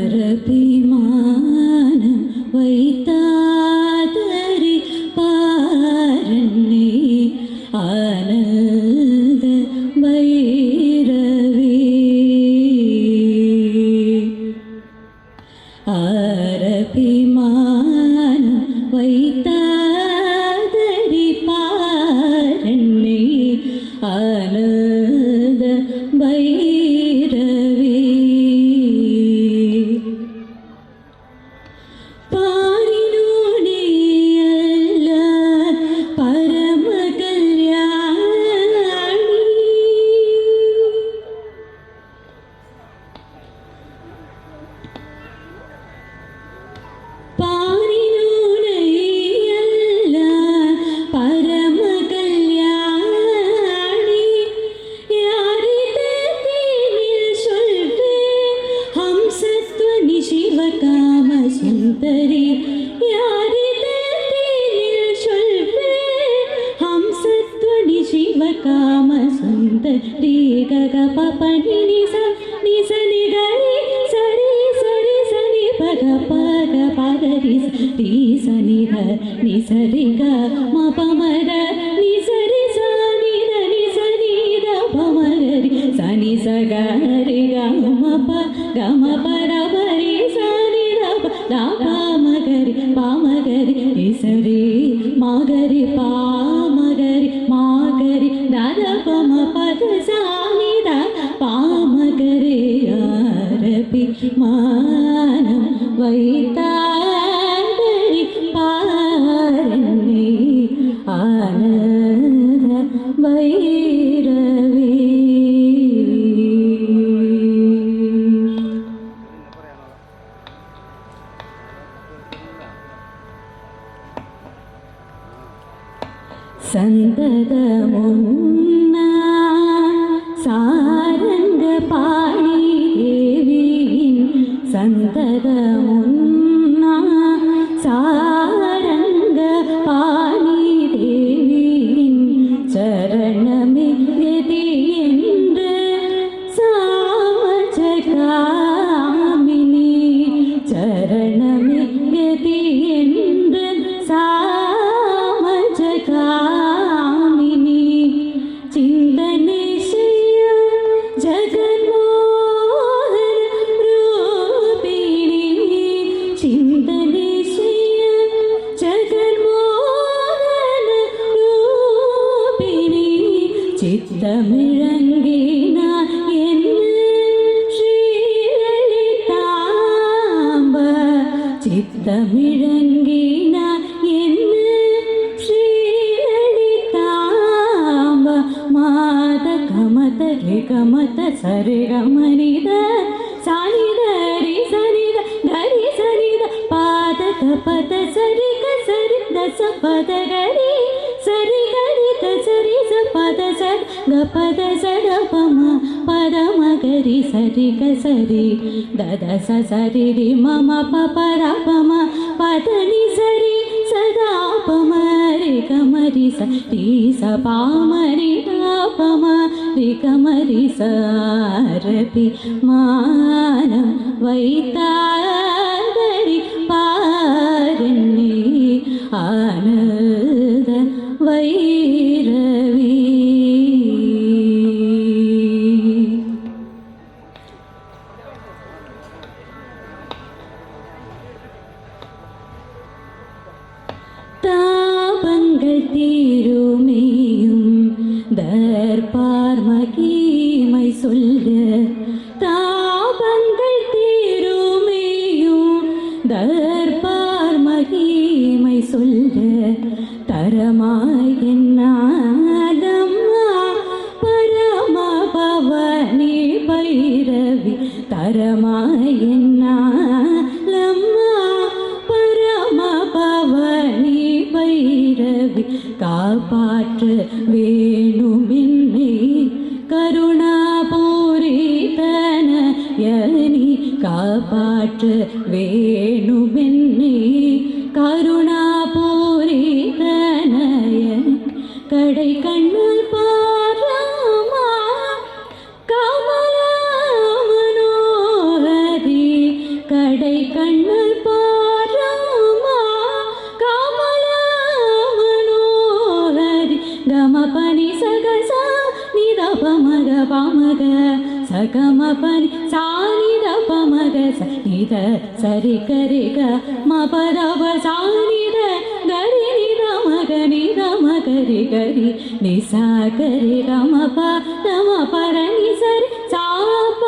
ஆரபிமானம் வைத்தாதரி பாரண்ணே ஆனந்த பைரவி ஆரபிமானம் வைத்தாதரி பாரண்ணே ஆனந்த பைரவி பாரினோனே அல்ல பரம கல்யாணி பாரினோனே அல்ல பரம கல்யாணி யாரிடத்தில் சொல்வேன் ஹம்சத்வனி சிவகாம சுந்தரி யாரிடத்தில் சொல்வேன் ஹம்சத்வனி சிவகாம சுந்தரி கக பபனி நிச நிச நிகரி சரி சரி சரி பக பக பகரி ரி சனி த நி சரி க ம பமர நி சரி சனி த நி சனி த பமரி சனி ச க ரி க ம ப க ம ப ர ப ரி சனி த ப த ப மகரி ப மகரி ரி சரி மகரி ப மகரி மகரி த த ப ம ப த சனி த ப மகரி ஆரபி மானம் வைத்தாதரி பாரண்ணே ஆனந்த பைரவி சந்தத முன்னா சாரங்க பாணி தேவியின் சந்தத முன்னா சாரங்க பாணி தேவியின் சரணமே கதி என்று சாமஜகாமினி சரணமே கதி என்று சாமஜகாமினி சிந்தனை செய்ய ஜகன்மோகன ரூபிணி சிந்தனை செய்ய ஜகன்மோகன ரூபிணி சித்தமிழங்கினார் என்ன ஸ்ரீலலிதாம்ப சித்தமிழங்கினார் என்ன ஸ்ரீலலிதாம்ப மாத கமத ரி கமத சரி கமனித சானித ரி சனித கரி சனித பாத கபத சரி க சரி தச பத கரி சரி கரி த சரி ச பத ச க பத சட பம பத மகரி சரி க சரி தத ச சரி ரி மம ப பர பம பத நி சரி சதா பம ரி கமரி ச ரி ச பாமரி பம ரி கமரி ச ஆரபி மானம் வைத்தாதரி பாரண்ணே ஆனந்த வைரவி தாபங்கள் தீருமேயும் தர்பார் மகிமை சொல்ல தாபங்கள் தீருமேயும் தர்பார் மகிமை சொல்ல தரமாய் என்னாதம்மா பரம பவனி பைரவி தரமாய் என்னாலம்மா பரம பவனி பைரவி காப்பாற்ற வேணுமென்னை கருணாபூரிதனயனி காப்பாற்ற வேணுமென்னை கருணாபூரிதனயனி கடை கண்ணல் பாராமா கமலா மனோஹரி பமக சகம பனி சானித பமக நித சரி கரிக மபதவ சானித கரி நித மக நித மகரி கரி நிசா கரி கமப தம பரணி சரி சாப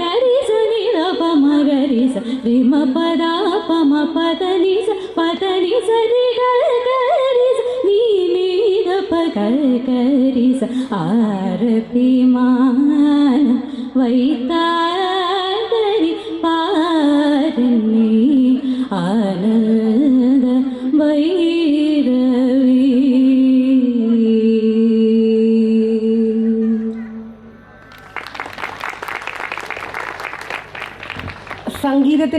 கரி சனி ரப மகரி ச ரிம பத பம பத நிச பத நிசரி கரி நீ நீத பகல் கரி ச ஆரபிமான வைத்தாரி பாரணி ஆனந்த வைரவி. സംഗീതത്തിൽ